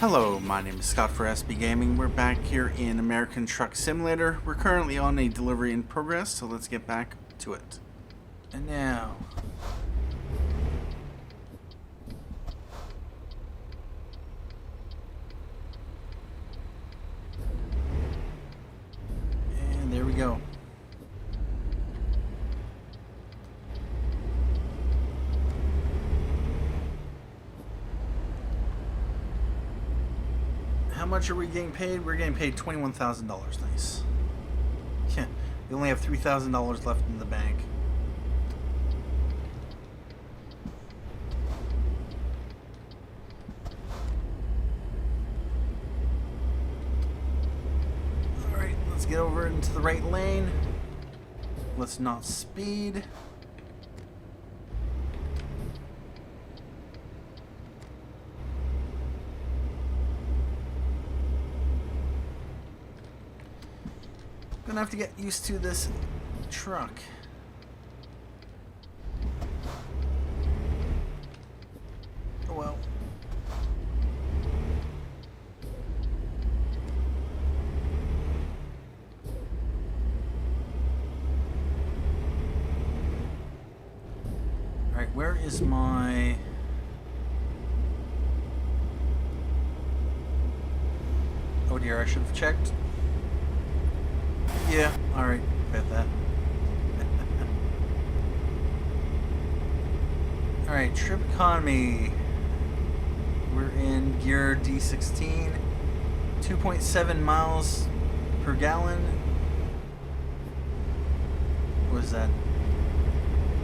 Hello, my name is Scott for SB Gaming. We're back here in American Truck Simulator. We're currently on a delivery in progress, so let's get back to it. And now... and there we go. How much are we getting paid? We're getting paid $21,000. Nice. Yeah, we only have $3,000 left in the bank. Alright, let's get over into the right lane. Let's not speed. Gonna have to get used to this truck. Oh well. Alright, where is my... oh dear, I should have checked. Yeah, alright, bet that. Alright, trip economy. We're in gear D16. 2.7 miles per gallon. What is that?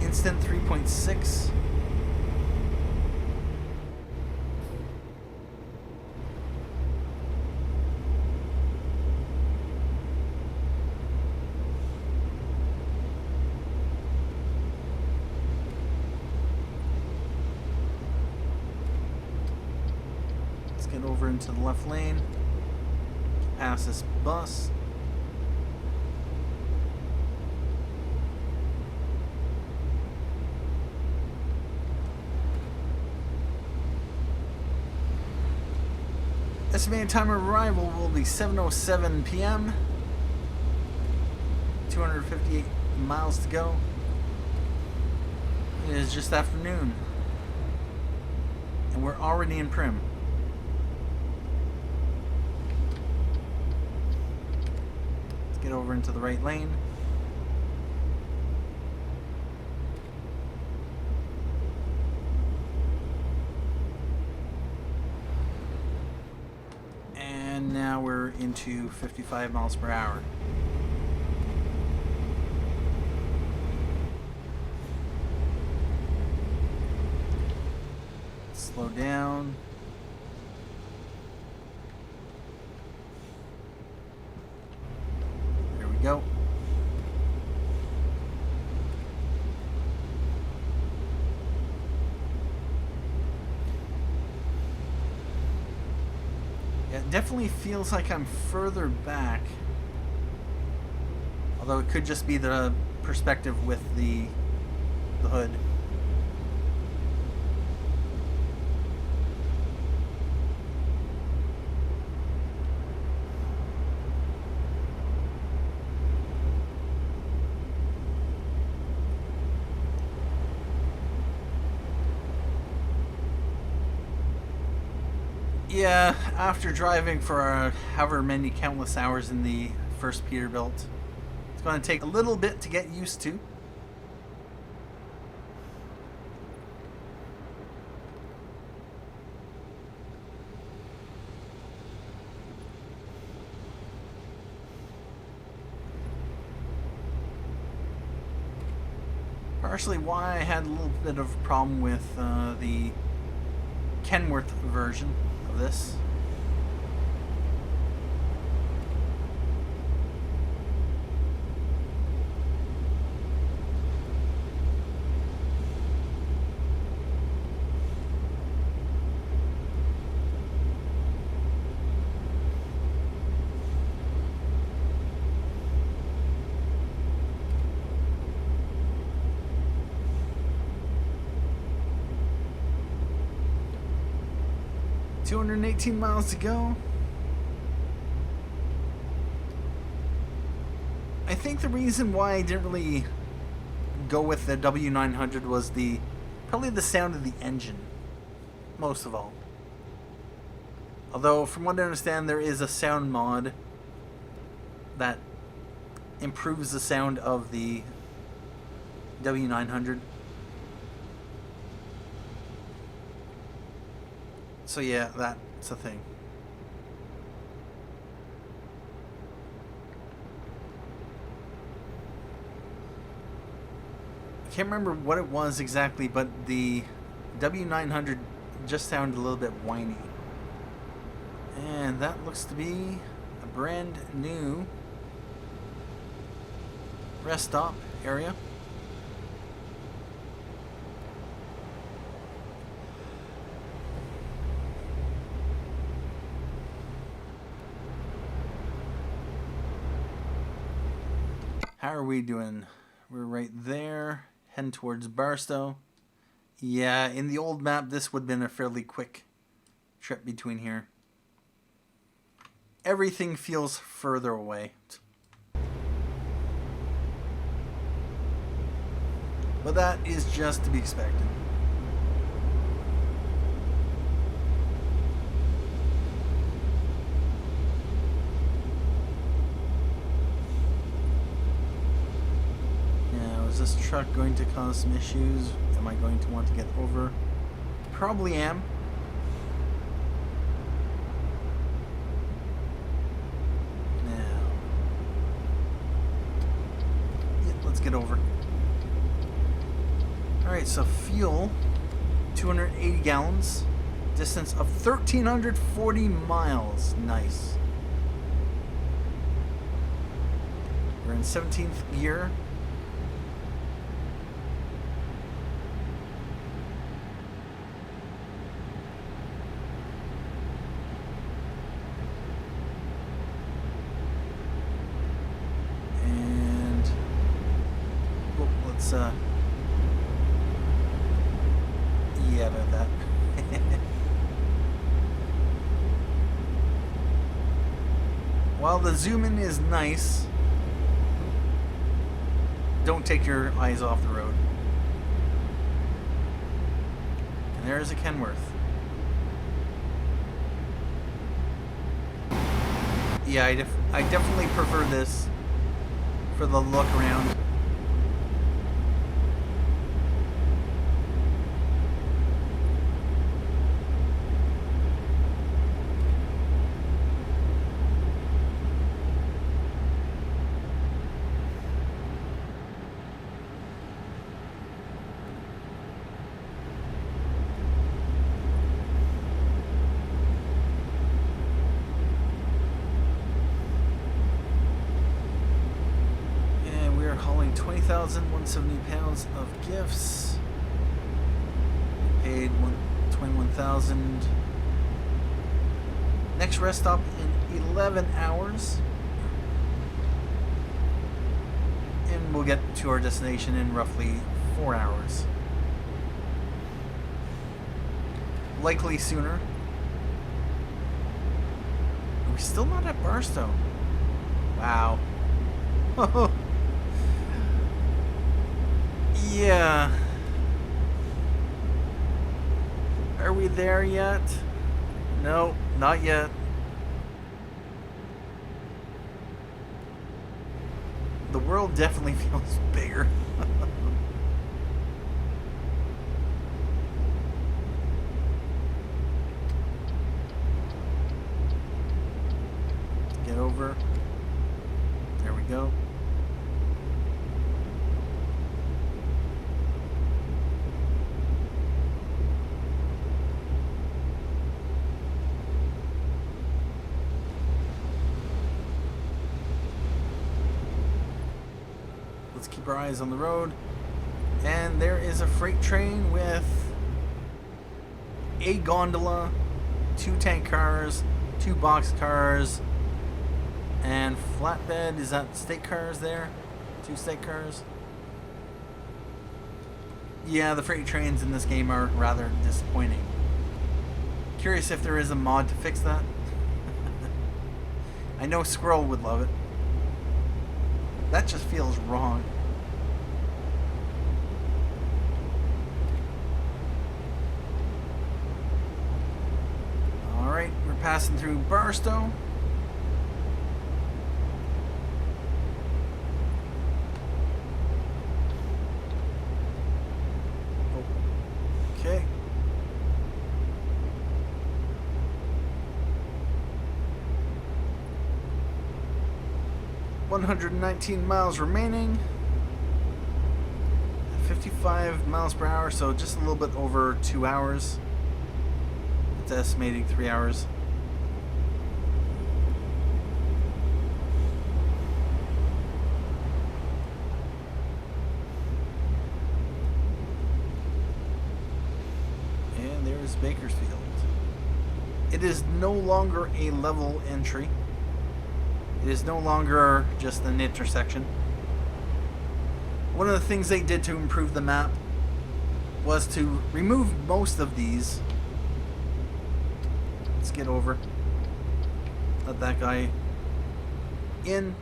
Instant 3.6. Get over into the left lane, pass this bus. Estimated time of arrival will be 7:07 p.m. 258 miles to go. It is just afternoon, and we're already in Prim. Get over into the right lane. And now we're into 55 miles per hour. Slow down. Go. Yeah, it definitely feels like I'm further back. Although it could just be the perspective with the hood. Yeah, after driving for however many countless hours in the first Peterbilt, it's going to take a little bit to get used to. Partially why I had a little bit of a problem with the Kenworth version of this. 218 miles to go. I think the reason why I didn't really go with the W900 was probably the sound of the engine, most of all. Although, from what I understand, there is a sound mod that improves the sound of the W900. So yeah, that's a thing. I can't remember what it was exactly, but the W900 just sounded a little bit whiny. And that looks to be a brand new rest stop area. How are we doing? We're right there, heading towards Barstow. Yeah, in the old map, this would have been a fairly quick trip between here. Everything feels further away. But that is just to be expected. Now, is this truck going to cause some issues? Am I going to want to get over? Probably am. Let's get over. Alright, so fuel, 280 gallons, distance of 1,340 miles. Nice. We're in 17th gear. Yeah, about that. While the zoom in is nice, don't take your eyes off the road. And there's a Kenworth. Yeah, I definitely prefer this for the look around. Hauling 20,170 pounds of gifts. Paid 21,000. Next rest stop in 11 hours. And we'll get to our destination in roughly 4 hours. Likely sooner. We're still not at Barstow. Wow. Yeah. Are we there yet? No, not yet. The world definitely feels bigger. Get over. There we go. Keep our eyes on the road, and there is a freight train with a gondola, 2 tank cars, 2 box cars, and flatbed. Is that state cars there? 2 state cars. Yeah, the freight trains in this game are rather disappointing. Curious if there is a mod to fix that. I know Squirrel would love it. That just feels wrong. Alright, we're passing through Barstow. Okay. $119 miles remaining. 55 miles per hour, so just a little bit over 2 hours. It's estimating 3 hours. And there's Bakersfield. It is no longer a level entry. It is no longer just an intersection. One of the things they did to improve the map was to remove most of these. Let's get over. Let that guy in.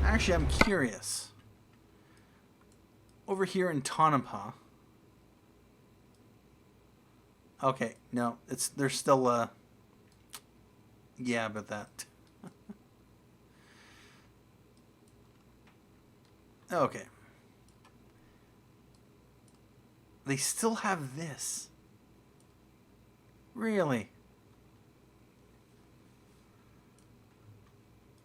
Actually, I'm curious. Over here in Tonopah. Okay, no, there's still yeah, about that. Okay. They still have this. Really?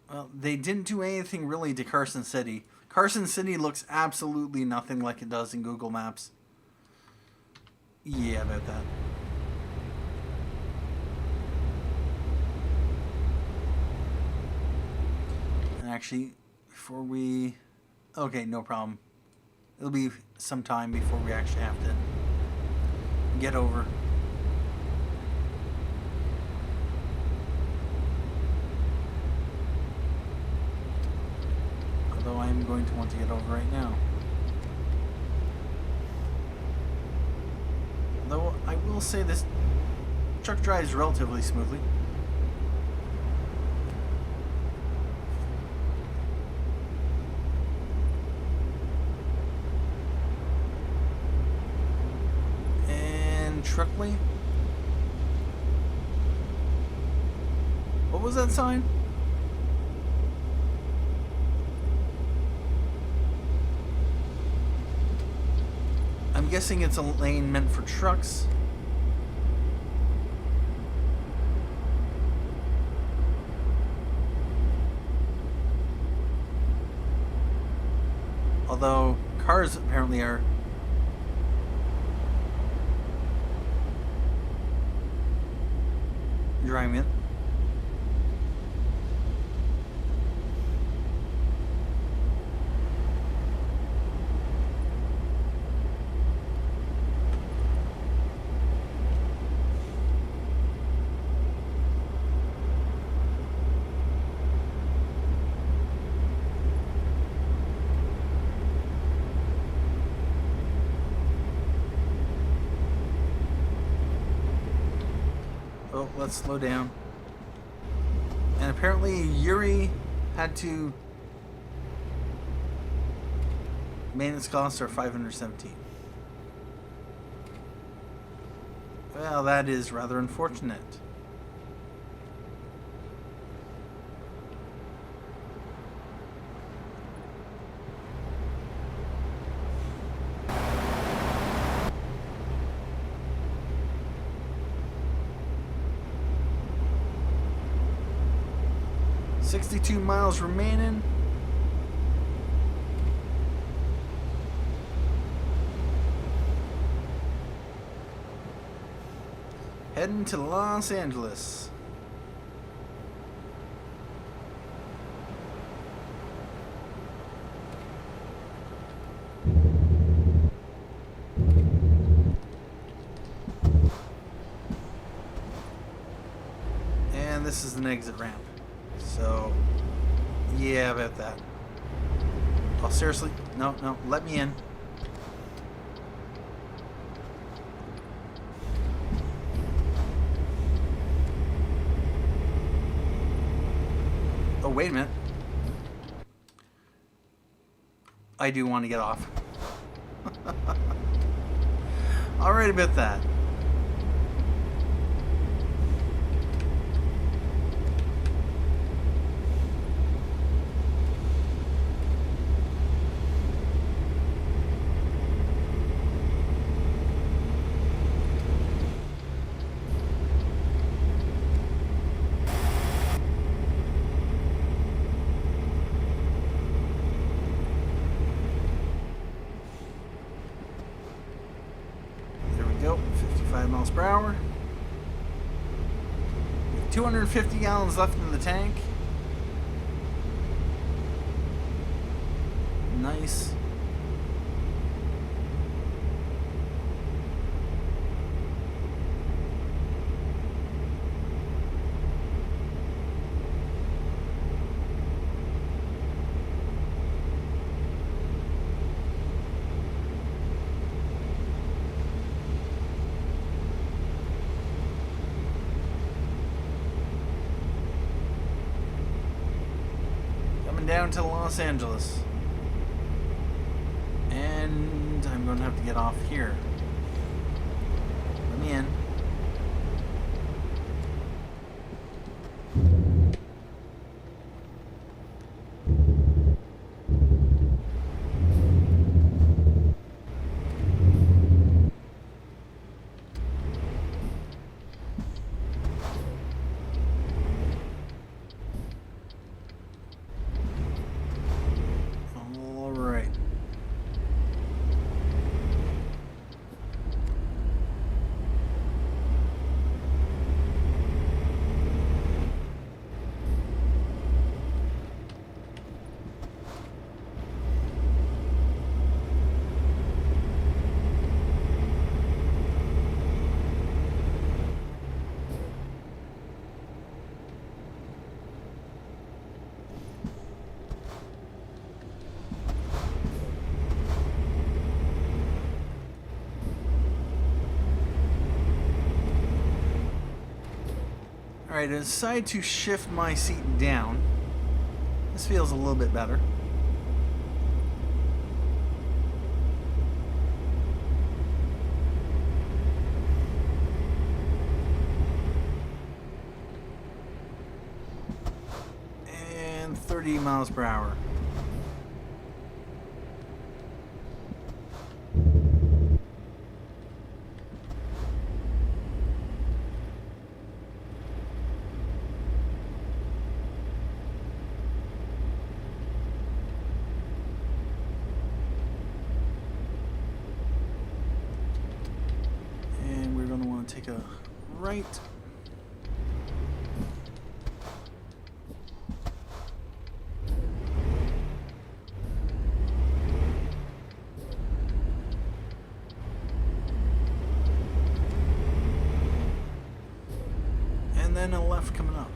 Well, they didn't do anything really to Carson City. Carson City looks absolutely nothing like it does in Google Maps. Yeah, about that. And actually, before we... Okay, no problem. It'll be some time before we actually have to get over. Although I'm going to want to get over right now. Although I will say this truck drives relatively smoothly. And Truckley. What was that sign? I'm guessing it's a lane meant for trucks. Although cars apparently are driving it. Oh, let's slow down. And apparently Yuri had to... Maintenance costs are $517. Well, that is rather unfortunate. $62 miles remaining. Heading to Los Angeles. And this is an exit ramp. So, Yeah, about that. Oh, seriously? No, no, let me in. Oh, wait a minute. I do want to get off. Alright about that. There we go. 55 miles per hour. 250 gallons left in the tank. Nice. Down to Los Angeles. And I'm going to have to get off here. Let me in. Alright, I decided to shift my seat down. This feels a little bit better. And 30 miles per hour. Take a right. And then a left coming up.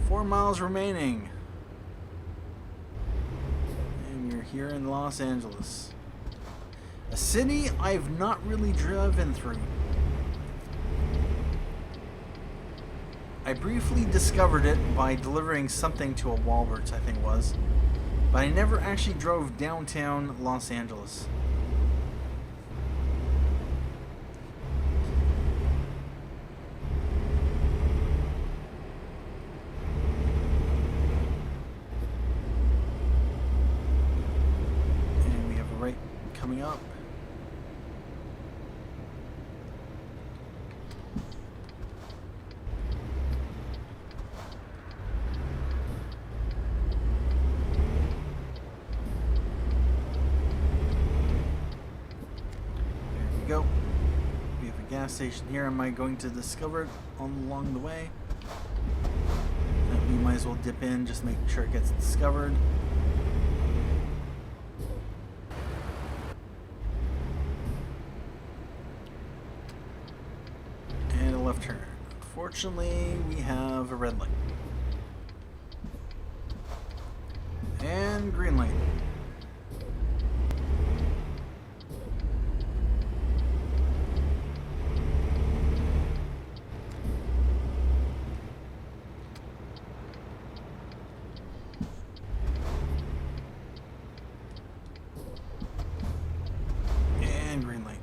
4 miles remaining. And we're here in Los Angeles. A city I've not really driven through. I briefly discovered it by delivering something to a Walberts, I think it was, but I never actually drove downtown Los Angeles. And we have a right coming up. Go. We have a gas station here. Am I going to discover it along the way? We might as well dip in, just make sure it gets discovered. And a left turn. Fortunately, we have a red light. And green light. And green light.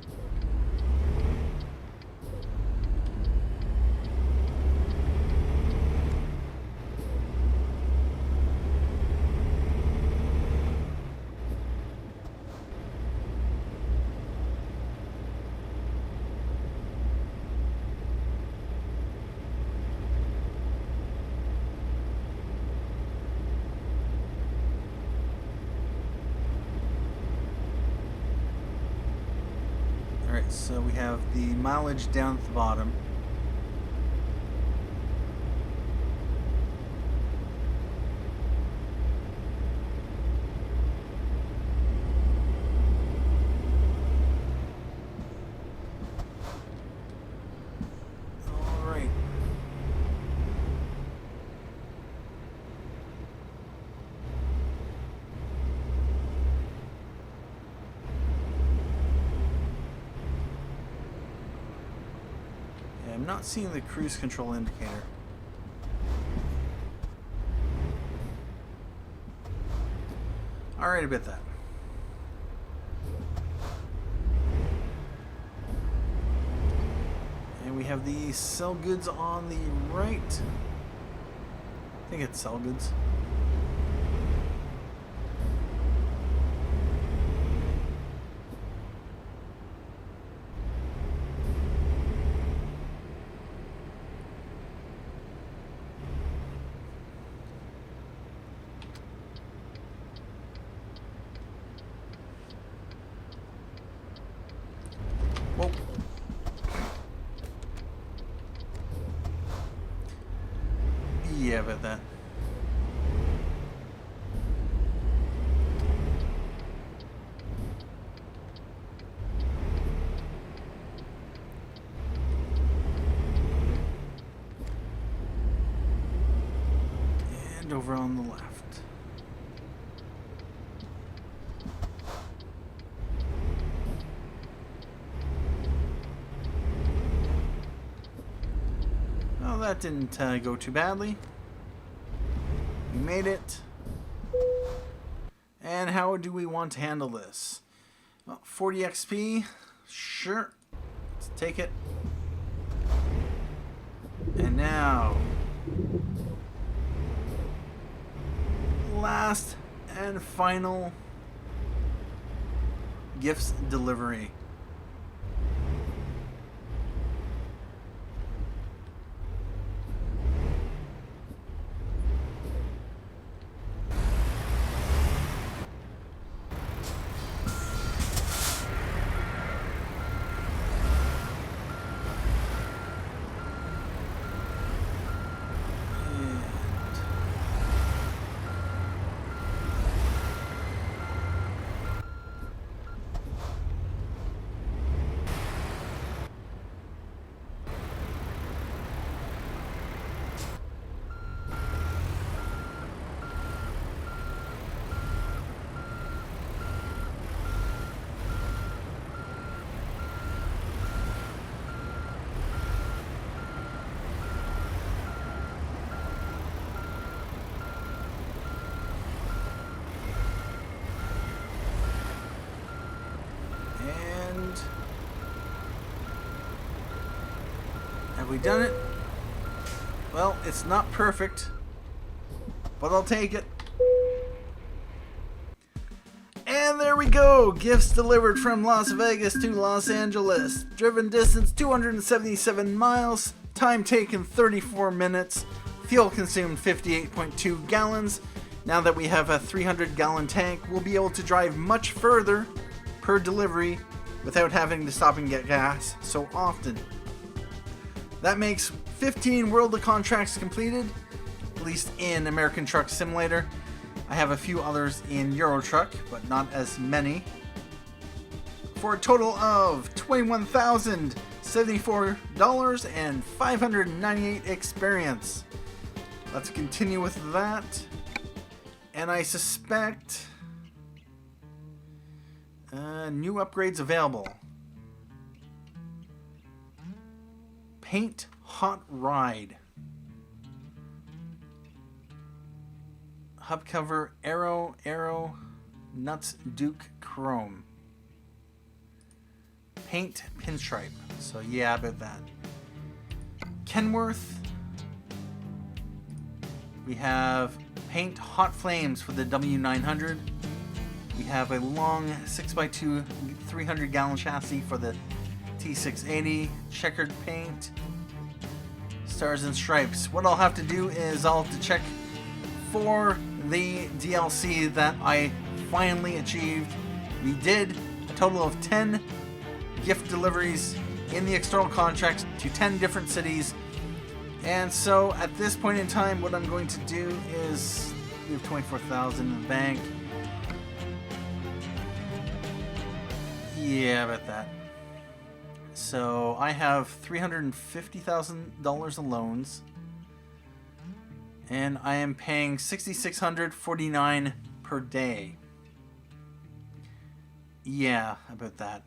Alright, so we have the mileage down at the bottom. Alright. I'm not seeing the cruise control indicator. Alright, about that. And we have the sell goods on the right. I think it's sell goods. Whoa. Yeah, about that. And over on the left. Well, that didn't go too badly. We made it. And how do we want to handle this? Well, 40 XP, sure. Let's take it. And now, last and final gifts delivery. Have we done it? Well, it's not perfect, but I'll take it. And there we go! Gifts delivered from Las Vegas to Los Angeles. Driven distance 277 miles. Time taken 34 minutes. Fuel consumed 58.2 gallons. Now that we have a 300-gallon tank, we'll be able to drive much further per delivery without having to stop and get gas so often. That makes 15 World of Contracts completed, at least in American Truck Simulator. I have a few others in Euro Truck, but not as many. For a total of 21,700 $74 and 598 experience. Let's continue with that. And I suspect new upgrades available. Paint Hot Ride. Hubcover Arrow Nuts Duke Chrome. Paint Pinstripe. So yeah, about that. Kenworth. We have Paint Hot Flames for the W900. We have a long 6x2 300-gallon chassis for the T680. Checkered paint. Stars and Stripes. What I'll have to do is I'll have to check for the DLC that I finally achieved. We did a total of 10 gift deliveries in the external contracts to 10 different cities. And so at this point in time, what I'm going to do is we have 24,000 in the bank. Yeah, about that. So I have $350,000 in loans. And I am paying $6,649 per day. Yeah, about that.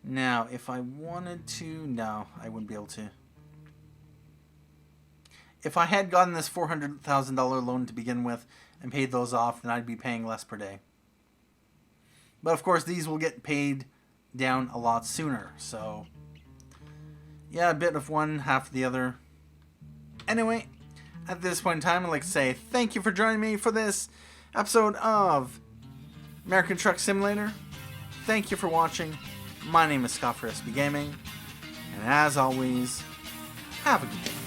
Now, if I wanted to... No, I wouldn't be able to. If I had gotten this $400,000 loan to begin with and paid those off, then I'd be paying less per day. But of course, these will get paid down a lot sooner, so... Yeah, a bit of one, half of the other. Anyway, at this point in time, I'd like to say thank you for joining me for this episode of American Truck Simulator. Thank you for watching. My name is Scott for SB Gaming. And as always, have a good day.